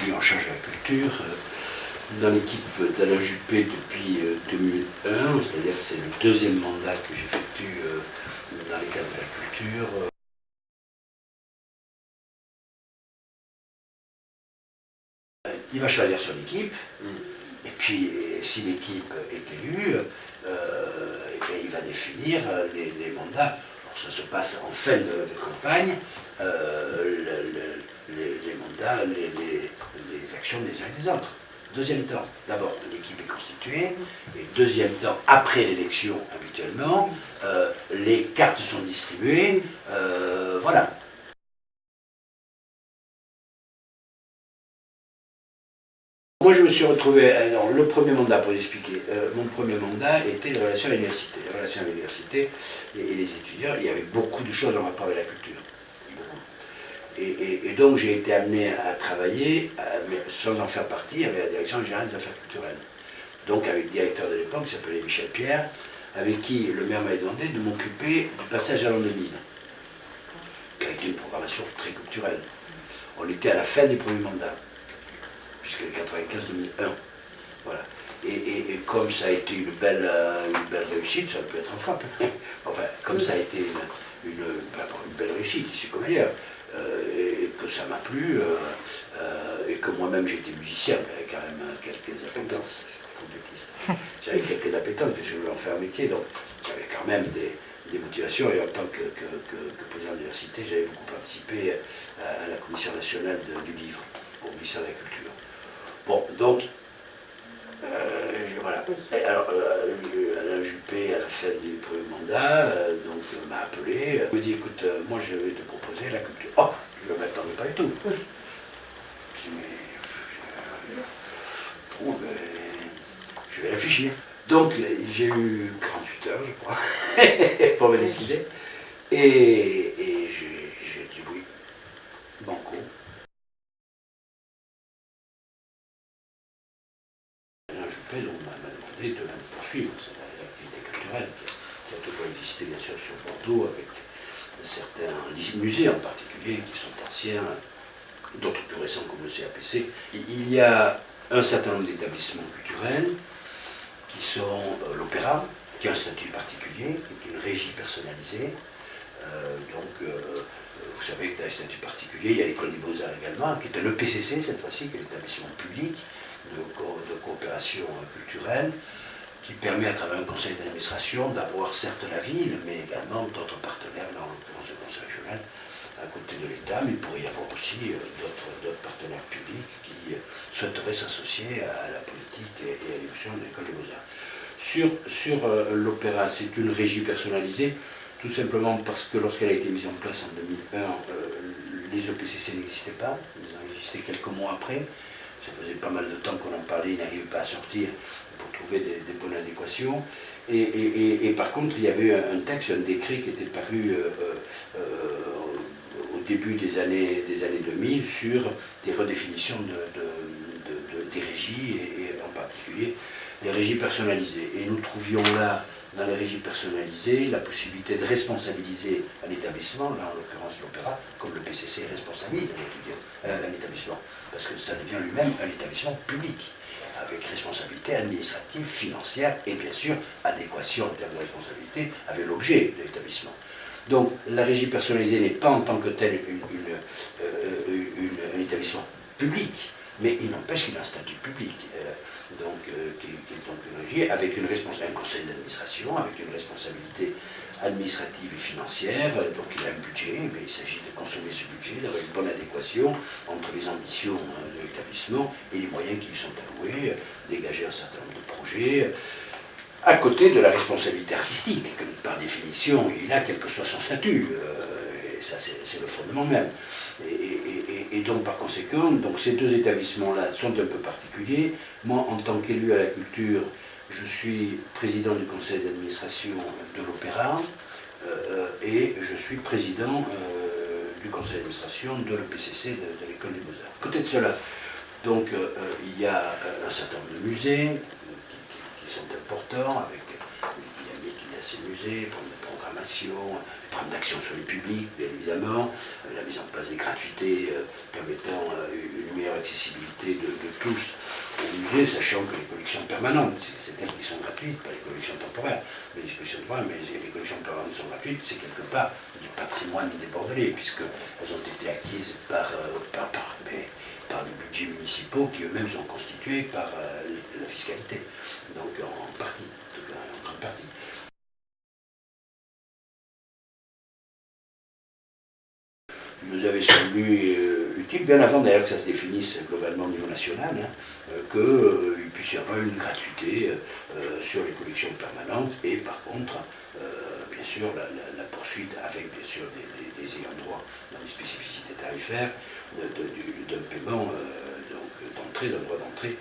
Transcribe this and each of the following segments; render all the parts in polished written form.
suis en charge de la culture dans l'équipe d'Alain Juppé depuis 2001, c'est-à-dire c'est le deuxième mandat que j'effectue dans les cadres de la culture. Il va choisir son équipe, et puis si l'équipe est élue, il va définir les mandats. Alors, ça se passe en fin de campagne, les mandats, les actions des uns et des autres. Deuxième temps, d'abord l'équipe est constituée, et deuxième temps, après l'élection habituellement, les cartes sont distribuées, voilà. Moi, je me suis retrouvé, alors le premier mandat, pour expliquer, mon premier mandat était les relations à l'université. Les relations à l'université et les étudiants, il y avait beaucoup de choses en rapport avec la culture. Et donc, j'ai été amené à travailler, mais sans en faire partie, avec la Direction générale des affaires culturelles. Donc, avec le directeur de l'époque, qui s'appelait Michel Pierre, avec qui le maire m'avait demandé de m'occuper du passage à l'an 2000, qui a été une programmation très culturelle. On était à la fin du premier mandat, puisque 95-2001. Voilà. Et comme ça a été une belle réussite, ça peut être un frappe. Enfin, comme ça a été une belle réussite, ici comme ailleurs, et que ça m'a plu, et que moi-même j'étais musicien, mais j'avais quand même quelques appétences, trompettiste. J'avais quelques appétences, mais je voulais en faire un métier, donc j'avais quand même des motivations, et en tant que président de l'université, j'avais beaucoup participé à la commission nationale du livre, au ministère de la Culture. Bon, donc, voilà. Et alors, Alain Juppé, à la fin du premier mandat, m'a appelé, me dit, écoute, moi je vais te proposer la culture. Oh, je ne m'attendais pas du tout. Je dis, mais je vais réfléchir. Donc, j'ai eu 48 heures, je crois, pour me décider. Et j'ai dit oui, banco. On m'a demandé de poursuivre l'activité culturelle qui a toujours existé bien sûr sur Bordeaux, avec certains musées en particulier qui sont anciens, d'autres plus récents comme le CAPC. Il y a un certain nombre d'établissements culturels qui sont l'Opéra, qui a un statut particulier, qui est une régie personnalisée. Vous savez que dans les statuts particuliers, il y a l'École des Beaux-Arts également, qui est un EPCC cette fois-ci, qui est l'établissement public de coopération culturelle, qui permet à travers un conseil d'administration d'avoir certes la ville, mais également d'autres partenaires, dans l'occurrence le conseil régional, à côté de l'État, mais il pourrait y avoir aussi d'autres partenaires publics qui souhaiteraient s'associer à la politique et à l'évolution de l'École des Beaux-Arts. Sur l'Opéra, c'est une régie personnalisée, tout simplement parce que lorsqu'elle a été mise en place en 2001, les EPCC n'existaient pas, ils ont existé quelques mois après. Ça faisait pas mal de temps qu'on en parlait, ils n'arrivaient pas à sortir pour trouver des bonnes adéquations. Et par contre, il y avait un texte, un décret qui était paru au début des années 2000 sur des redéfinitions des régies, et en particulier les régies personnalisées. Et nous trouvions là, dans les régies personnalisées, la possibilité de responsabiliser un établissement, là en l'occurrence l'Opéra, comme le PCC responsabilise un établissement, parce que ça devient lui-même un établissement public, avec responsabilité administrative, financière et bien sûr adéquation en termes de responsabilité avec l'objet de l'établissement. Donc la régie personnalisée n'est pas en tant que telle un établissement public, mais il n'empêche qu'il a un statut public, qui est donc une régie avec un conseil d'administration, avec une responsabilité administrative et financière, donc il a un budget, mais il s'agit de consommer ce budget, d'avoir une bonne adéquation entre les ambitions de l'établissement et les moyens qui lui sont alloués, dégager un certain nombre de projets, à côté de la responsabilité artistique, que par définition il a quel que soit son statut, et ça c'est le fondement même. Et donc par conséquent, ces deux établissements-là sont un peu particuliers. Moi, en tant qu'élu à la culture, je suis président du conseil d'administration de l'Opéra et je suis président du conseil d'administration de l'EPCC de l'École des Beaux-Arts. À côté de cela, donc, il y a un certain nombre de musées qui sont importants, avec il y a ces musées, pour une d'information, programme d'action sur les publics, bien évidemment, la mise en place des gratuités permettant une meilleure accessibilité de tous au musée, sachant que les collections permanentes, c'est elles qui sont gratuites, pas les collections temporaires, mais les collections temporaires, mais les collections permanentes sont gratuites, c'est quelque part du patrimoine des Bordelais, puisqu'elles ont été acquises par les budgets municipaux qui eux-mêmes sont constitués par la fiscalité, donc en partie, en tout cas en grande partie. Il nous avait semblé utile, bien avant d'ailleurs que ça se définisse globalement au niveau national, qu'il puisse y avoir une gratuité sur les collections permanentes et par contre, bien sûr, la poursuite avec bien sûr des ayants droit dans les spécificités tarifaires d'un paiement d'entrée, d'un droit d'entrée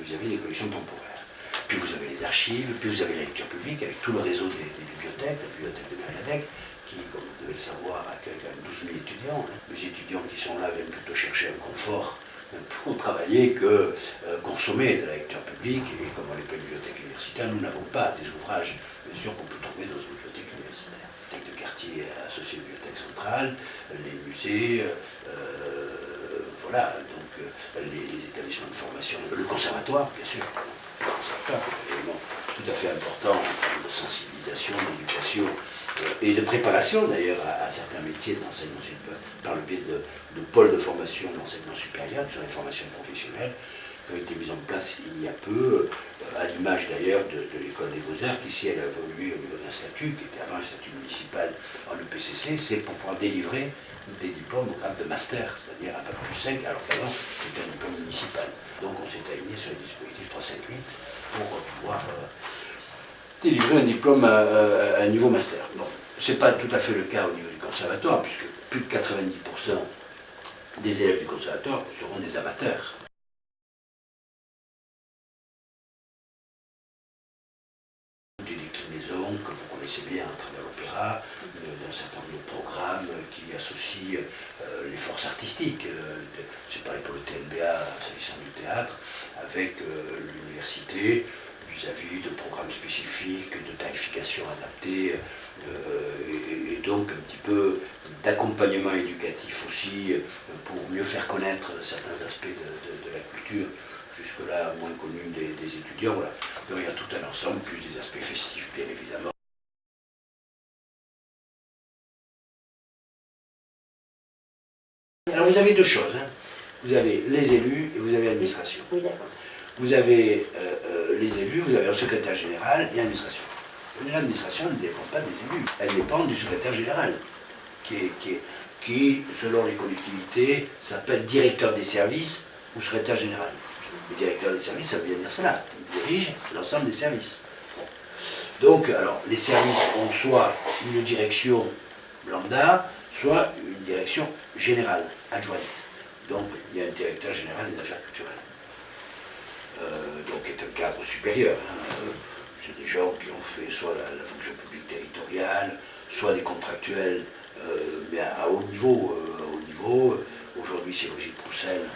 vis-à-vis des collections temporaires. Puis vous avez les archives, puis vous avez la lecture publique avec tout le réseau des bibliothèques, la bibliothèque de Mériadec, qui, comme vous devez le savoir, accueille quand même 12 000 étudiants. Les étudiants qui sont là viennent plutôt chercher un confort pour travailler que consommer de la lecture publique. Et comme on n'est pas une bibliothèque universitaire, nous n'avons pas des ouvrages, bien sûr, qu'on peut trouver dans une bibliothèque universitaire. La bibliothèque de quartier associée à la bibliothèque centrale, les musées, voilà, donc les établissements de formation, le conservatoire, bien sûr. Le conservatoire est un élément tout à fait important en termes de sensibilisation, d'éducation et de préparation d'ailleurs à certains métiers d'enseignement supérieur, par le biais de pôles de formation d'enseignement supérieur, sur les formations professionnelles, qui ont été mises en place il y a peu, à l'image d'ailleurs de l'école des Beaux-Arts, qui ici elle a évolué au niveau d'un statut, qui était avant un statut municipal en EPCC, c'est pour pouvoir délivrer des diplômes au grade de master, c'est-à-dire à Bac+5, alors qu'avant c'était un diplôme municipal. Donc on s'est aligné sur le dispositif 358 pour pouvoir délivrer un diplôme à niveau master. Bon, ce n'est pas tout à fait le cas au niveau du conservatoire, puisque plus de 90% des élèves du conservatoire seront des amateurs. Des déclinaisons que vous connaissez bien à travers l'opéra, d'un certain nombre de programmes qui associent les forces artistiques. C'est pareil pour le TNBA, s'agissant du théâtre, avec l'université, vis-à-vis de programmes spécifiques, de tarification adaptée, et donc un petit peu d'accompagnement éducatif aussi, pour mieux faire connaître certains aspects de la culture, jusque-là moins connus des étudiants. Voilà. Donc il y a tout un ensemble, plus des aspects festifs bien évidemment. Alors vous avez deux choses, hein. Vous avez les élus et vous avez l'administration. Oui, d'accord. Vous avez les élus, vous avez un secrétaire général et l'administration. L'administration ne dépend pas des élus, elle dépend du secrétaire général, qui selon les collectivités, s'appelle directeur des services ou secrétaire général. Le directeur des services, ça veut bien dire cela, il dirige l'ensemble des services. Donc, alors, les services ont soit une direction lambda, soit une direction générale, adjointe. Donc, il y a un directeur général des affaires culturelles. Donc, est un cadre supérieur. C'est des gens qui ont fait soit la fonction publique territoriale, soit des contractuels, mais à haut niveau. Aujourd'hui, c'est Brigitte Roussel.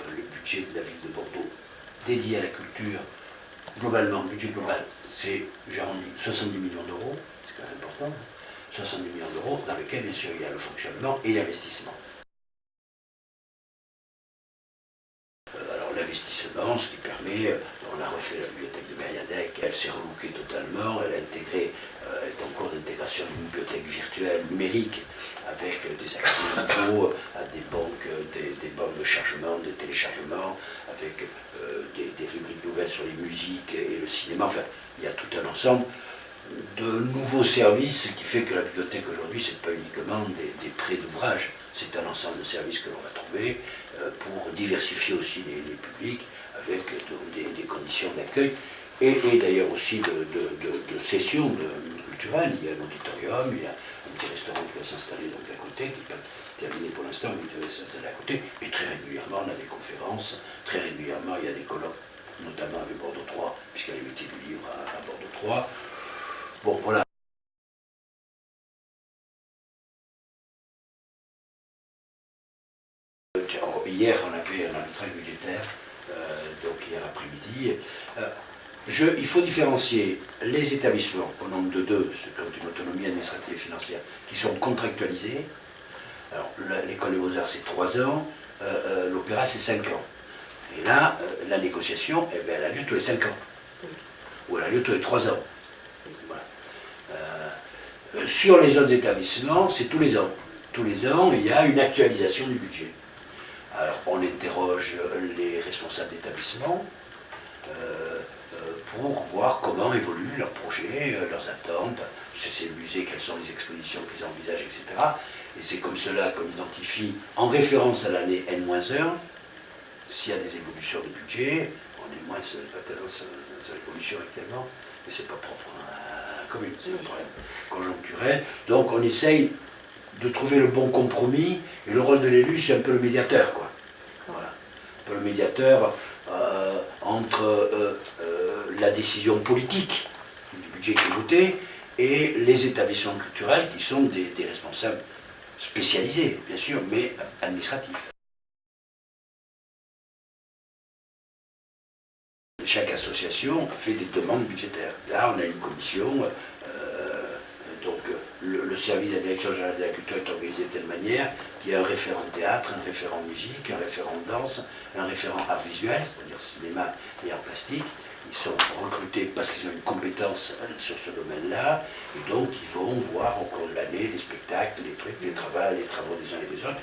Le budget de la ville de Bordeaux dédié à la culture, globalement, le budget global, c'est, j'arrondis, 70 millions d'euros, c'est quand même important, 70 millions d'euros, dans lesquels, bien sûr, il y a le fonctionnement et l'investissement. L'investissement, ce qui permet, on a refait la bibliothèque de Mériadec, elle s'est relookée totalement, elle a intégré, elle est en cours d'intégration d'une bibliothèque virtuelle numérique avec des accès nouveaux à des banques, des bornes de chargement, de téléchargement, avec des rubriques nouvelles sur les musiques et le cinéma. Enfin, il y a tout un ensemble de nouveaux services qui fait que la bibliothèque aujourd'hui, ce n'est pas uniquement des prêts d'ouvrages, c'est un ensemble de services que l'on va trouver pour diversifier aussi les publics avec des conditions d'accueil et d'ailleurs aussi de sessions culturelles. Il y a un auditorium, il y a un petit restaurant qui va s'installer donc à côté, qui n'est pas terminé pour l'instant, mais qui va s'installer à côté. Et très régulièrement, on a des conférences, très régulièrement, il y a des colloques, notamment avec Bordeaux 3, puisqu'il y a les métiers du livre à Bordeaux 3. Bon, voilà. Hier, on avait un arbitrage budgétaire, donc hier après-midi. Il faut différencier les établissements, au nombre de deux, ceux qui ont une autonomie administrative et financière, qui sont contractualisés. Alors, l'école des beaux-arts, c'est 3 ans, l'opéra, c'est 5 ans. Et là, la négociation, eh bien, elle a lieu tous les 5 ans. Ou elle a lieu tous les 3 ans. Voilà. Sur les autres établissements, c'est tous les ans. Tous les ans, il y a une actualisation du budget. Alors, on interroge les responsables d'établissement pour voir comment évoluent leurs projets, leurs attentes, c'est le musée, quelles sont les expositions qu'ils envisagent, etc. Et c'est comme cela qu'on identifie, en référence à l'année N-1, s'il y a des évolutions de budget. On est moins pas tellement sur l'évolution actuellement, mais c'est pas propre à la commune, c'est un problème conjoncturel. Donc on essaye de trouver le bon compromis, et le rôle de l'élu, c'est un peu le médiateur, quoi. Voilà. Un peu le médiateur entre la décision politique du budget qui est voté et les établissements culturels qui sont des responsables spécialisés, bien sûr, mais administratifs. Chaque association fait des demandes budgétaires. Là, on a une commission, donc le service de la Direction générale de la culture est organisé de telle manière qu'il y a un référent théâtre, un référent musique, un référent danse, un référent art visuel, c'est-à-dire cinéma et art plastique. Ils sont recrutés parce qu'ils ont une compétence sur ce domaine-là, et donc ils vont voir au cours de l'année les spectacles, les trucs, les travaux des uns et des autres.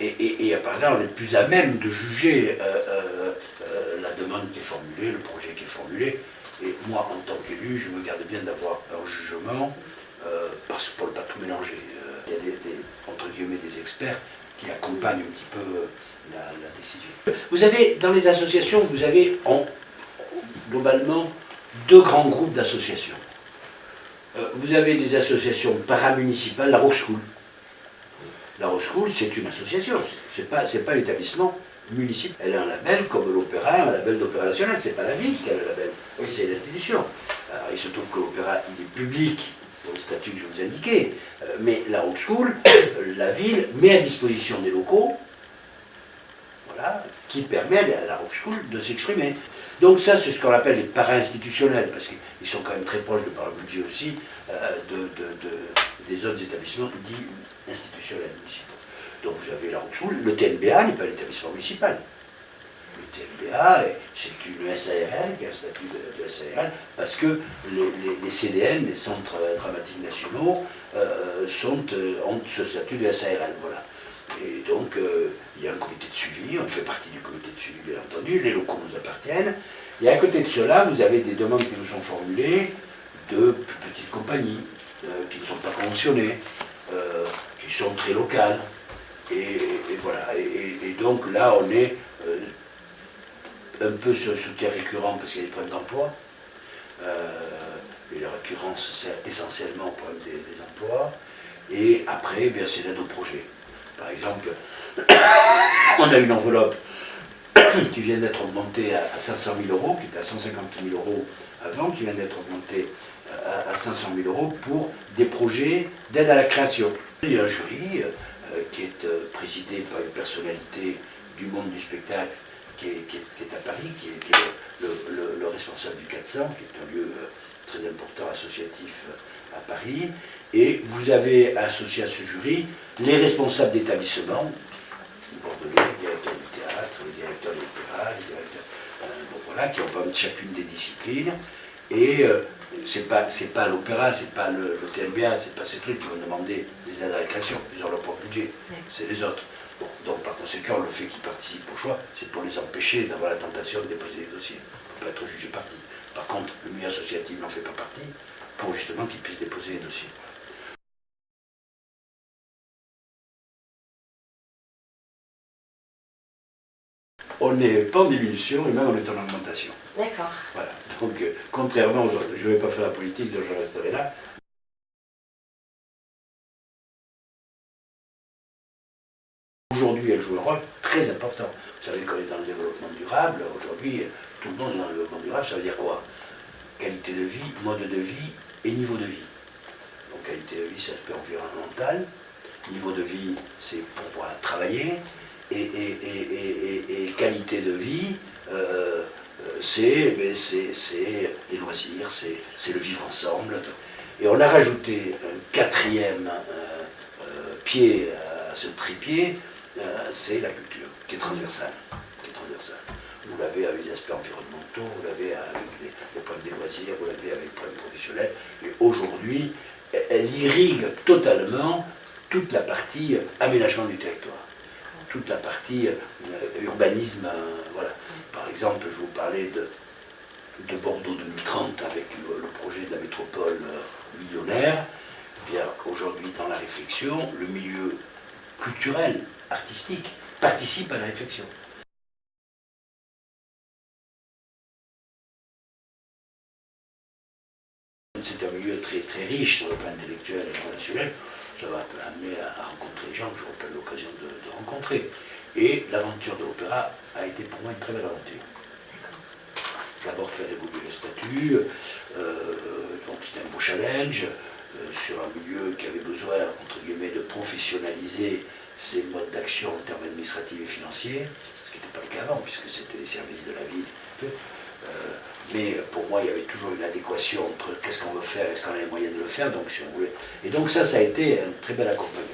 Et à part là, on est plus à même de juger la demande qui est formulée, le projet qui est formulé. Et moi, en tant qu'élu, je me garde bien d'avoir un jugement, parce que pour ne pas tout mélanger, il y a entre guillemets des experts qui accompagnent un petit peu la décision. Vous avez, dans les associations, vous avez globalement 2 grands groupes d'associations. Vous avez des associations paramunicipales, la Rock School. La Rock School, c'est une association, c'est pas l'établissement municipal. Elle a un label comme l'opéra, un label d'opéra national, c'est pas la ville qui a le label, c'est l'institution. Alors il se trouve que l'opéra, il est public, pour le statut que je vous indiquais, mais la Rock School, la ville met à disposition des locaux, voilà, qui permet à la Rock School de s'exprimer. Donc ça, c'est ce qu'on appelle les para-institutionnels, parce qu'ils sont quand même très proches de par le budget aussi des autres établissements dits institutionnels municipaux. Donc vous avez la Rock School, le TNBA n'est pas l'établissement municipal. Le TNBA, c'est une SARL, qui a un statut de SARL, parce que les CDN, les centres dramatiques nationaux, ont ce statut de SARL, voilà. Et donc, il y a un comité de suivi, on fait partie du comité de suivi, bien entendu, les locaux nous appartiennent. Et à côté de cela, vous avez des demandes qui nous sont formulées de plus petites compagnies, qui ne sont pas conventionnées, qui sont très locales. Et voilà. Et donc là, on est un peu sur le soutien récurrent parce qu'il y a des problèmes d'emploi. Et la récurrence sert essentiellement au problème des emplois. Et après, eh bien, c'est l'aide au projet. Par exemple, on a une enveloppe qui vient d'être augmentée à 500 000 euros, qui était à 150 000 euros avant, qui vient d'être augmentée à 500 000 euros pour des projets d'aide à la création. Il y a un jury qui est présidé par une personnalité du monde du spectacle qui est à Paris, qui est le responsable du 400, qui est un lieu très important associatif à Paris. Et vous avez associé à ce jury les responsables d'établissements, le directeur du théâtre, le directeur de l'opéra, les directeurs, donc voilà, qui ont chacune des disciplines. Et c'est pas l'opéra, c'est pas le TNBA, c'est pas ces trucs qui vont demander des aides à la création, ils ont leur propre budget, c'est les autres. Bon, donc par conséquent, le fait qu'ils participent au choix, c'est pour les empêcher d'avoir la tentation de déposer des dossiers, pour ne pas être jugé parti. Par contre, le milieu associatif n'en fait pas partie, pour justement qu'ils puissent déposer des dossiers. On n'est pas en diminution et même on est en augmentation. D'accord. Voilà. Donc, contrairement, je ne vais pas faire la politique, donc je resterai là. Aujourd'hui, elle joue un rôle très important. Vous savez qu'on est dans le développement durable. Aujourd'hui, tout le monde est dans le développement durable. Ça veut dire quoi? Qualité de vie, mode de vie et niveau de vie. Donc, qualité de vie, c'est l'aspect environnemental. Niveau de vie, c'est pouvoir travailler. Et qualité de vie, c'est les loisirs, c'est le vivre ensemble. Et on a rajouté un quatrième pied à ce trépied, c'est la culture, qui est transversale. Vous l'avez avec les aspects environnementaux, vous l'avez avec les problèmes des loisirs, vous l'avez avec les problèmes professionnels. Et aujourd'hui, elle irrigue totalement toute la partie aménagement du territoire, toute la partie urbanisme. Voilà. Par exemple, je vous parlais de Bordeaux 2030 avec le projet de la métropole millionnaire. Eh bien, aujourd'hui, dans la réflexion, le milieu culturel, artistique, participe à la réflexion. C'est un milieu très, très riche sur le plan intellectuel et relationnel. Ça va amener à rencontrer des gens que je n'aurai pas l'occasion de rencontrer. Et l'aventure de l'opéra a été pour moi une très belle aventure. D'abord faire évoluer le statut, donc c'était un beau challenge, sur un milieu qui avait besoin, entre guillemets, de professionnaliser ses modes d'action en termes administratifs et financiers, ce qui n'était pas le cas avant, puisque c'était les services de la ville. Mais pour moi, il y avait toujours une adéquation entre qu'est-ce qu'on veut faire, est-ce qu'on a les moyens de le faire, donc si on voulait. Et donc ça a été un très bel accompagnement.